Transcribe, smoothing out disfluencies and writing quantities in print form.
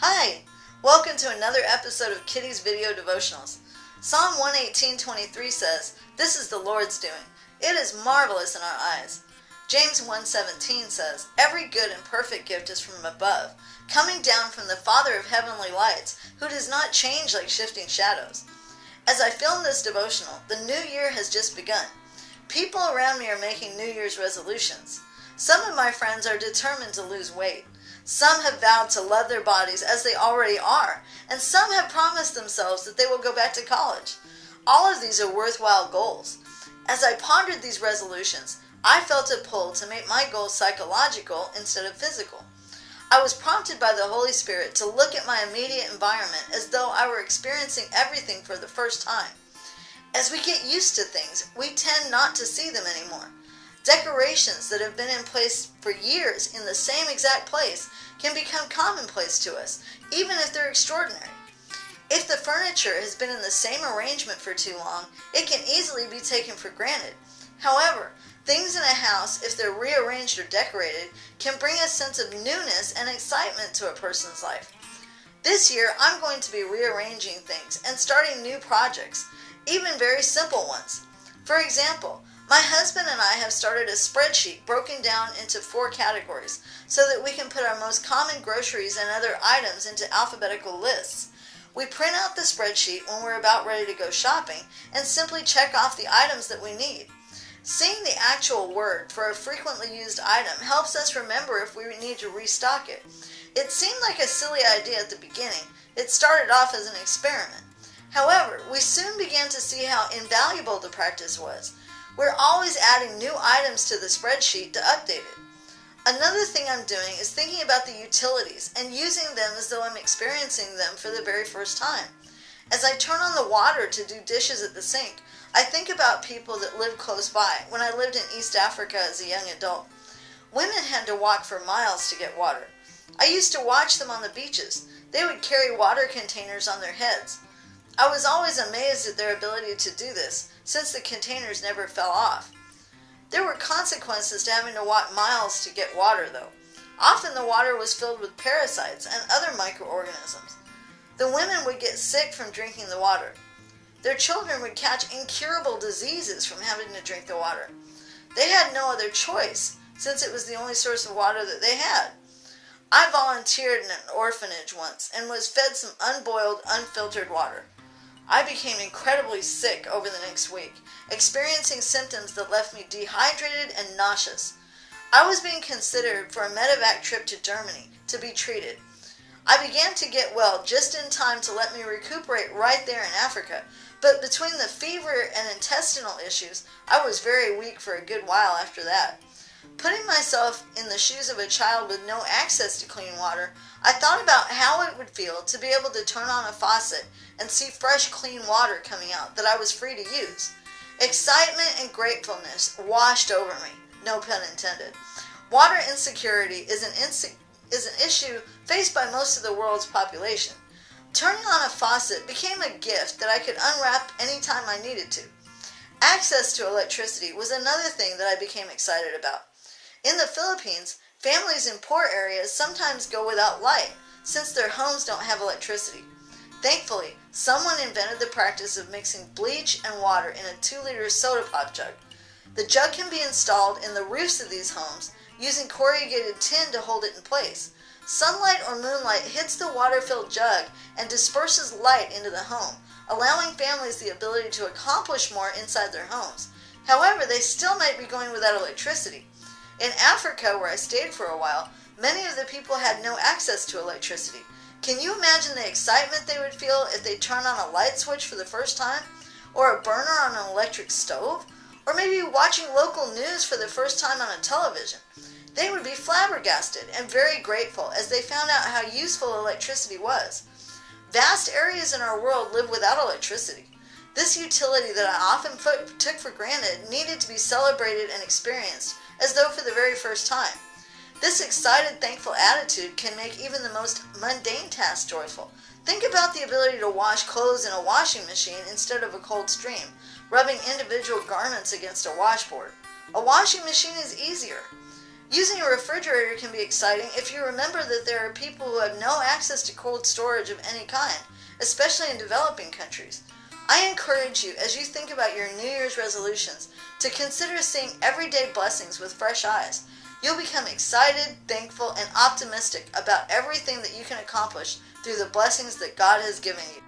Hi! Welcome to another episode of Kitty's Video Devotionals. Psalm 118:23 says, "This is the Lord's doing. It is marvelous in our eyes." James 1:17 says, "Every good and perfect gift is from above, coming down from the Father of heavenly lights, who does not change like shifting shadows." As I film this devotional, the new year has just begun. People around me are making New Year's resolutions. Some of my friends are determined to lose weight. Some have vowed to love their bodies as they already are, and some have promised themselves that they will go back to college. All of these are worthwhile goals. As I pondered these resolutions, I felt a pull to make my goals psychological instead of physical. I was prompted by the Holy Spirit to look at my immediate environment as though I were experiencing everything for the first time. As we get used to things, we tend not to see them anymore. Decorations that have been in place for years in the same exact place can become commonplace to us, even if they're extraordinary. If the furniture has been in the same arrangement for too long, it can easily be taken for granted. However, things in a house, if they're rearranged or decorated, can bring a sense of newness and excitement to a person's life. This year, I'm going to be rearranging things and starting new projects, even very simple ones. For example, my husband and I have started a spreadsheet broken down into 4 categories so that we can put our most common groceries and other items into alphabetical lists. We print out the spreadsheet when we're about ready to go shopping and simply check off the items that we need. Seeing the actual word for a frequently used item helps us remember if we need to restock it. It seemed like a silly idea at the beginning. It started off as an experiment. However, we soon began to see how invaluable the practice was. We're always adding new items to the spreadsheet to update it. Another thing I'm doing is thinking about the utilities and using them as though I'm experiencing them for the very first time. As I turn on the water to do dishes at the sink, I think about people that live close by when I lived in East Africa as a young adult. Women had to walk for miles to get water. I used to watch them on the beaches. They would carry water containers on their heads. I was always amazed at their ability to do this, since the containers never fell off. There were consequences to having to walk miles to get water, though. Often the water was filled with parasites and other microorganisms. The women would get sick from drinking the water. Their children would catch incurable diseases from having to drink the water. They had no other choice, since it was the only source of water that they had. I volunteered in an orphanage once and was fed some unboiled, unfiltered water. I became incredibly sick over the next week, experiencing symptoms that left me dehydrated and nauseous. I was being considered for a medevac trip to Germany to be treated. I began to get well just in time to let me recuperate right there in Africa, but between the fever and intestinal issues, I was very weak for a good while after that. Putting myself in the shoes of a child with no access to clean water, I thought about how it would feel to be able to turn on a faucet and see fresh, clean water coming out that I was free to use. Excitement and gratefulness washed over me, no pun intended. Water insecurity is an issue faced by most of the world's population. Turning on a faucet became a gift that I could unwrap anytime I needed to. Access to electricity was another thing that I became excited about. In the Philippines, families in poor areas sometimes go without light since their homes don't have electricity. Thankfully, someone invented the practice of mixing bleach and water in a 2-liter soda pop jug. The jug can be installed in the roofs of these homes using corrugated tin to hold it in place. Sunlight or moonlight hits the water-filled jug and disperses light into the home, allowing families the ability to accomplish more inside their homes. However, they still might be going without electricity. In Africa, where I stayed for a while, many of the people had no access to electricity. Can you imagine the excitement they would feel if they turned on a light switch for the first time? Or a burner on an electric stove? Or maybe watching local news for the first time on a television? They would be flabbergasted and very grateful as they found out how useful electricity was. Vast areas in our world live without electricity. This utility that I often took for granted needed to be celebrated and experienced as though for the very first time. This excited, thankful attitude can make even the most mundane task joyful. Think about the ability to wash clothes in a washing machine instead of a cold stream, rubbing individual garments against a washboard. A washing machine is easier. Using a refrigerator can be exciting if you remember that there are people who have no access to cold storage of any kind, especially in developing countries. I encourage you, as you think about your New Year's resolutions, to consider seeing everyday blessings with fresh eyes. You'll become excited, thankful, and optimistic about everything that you can accomplish through the blessings that God has given you.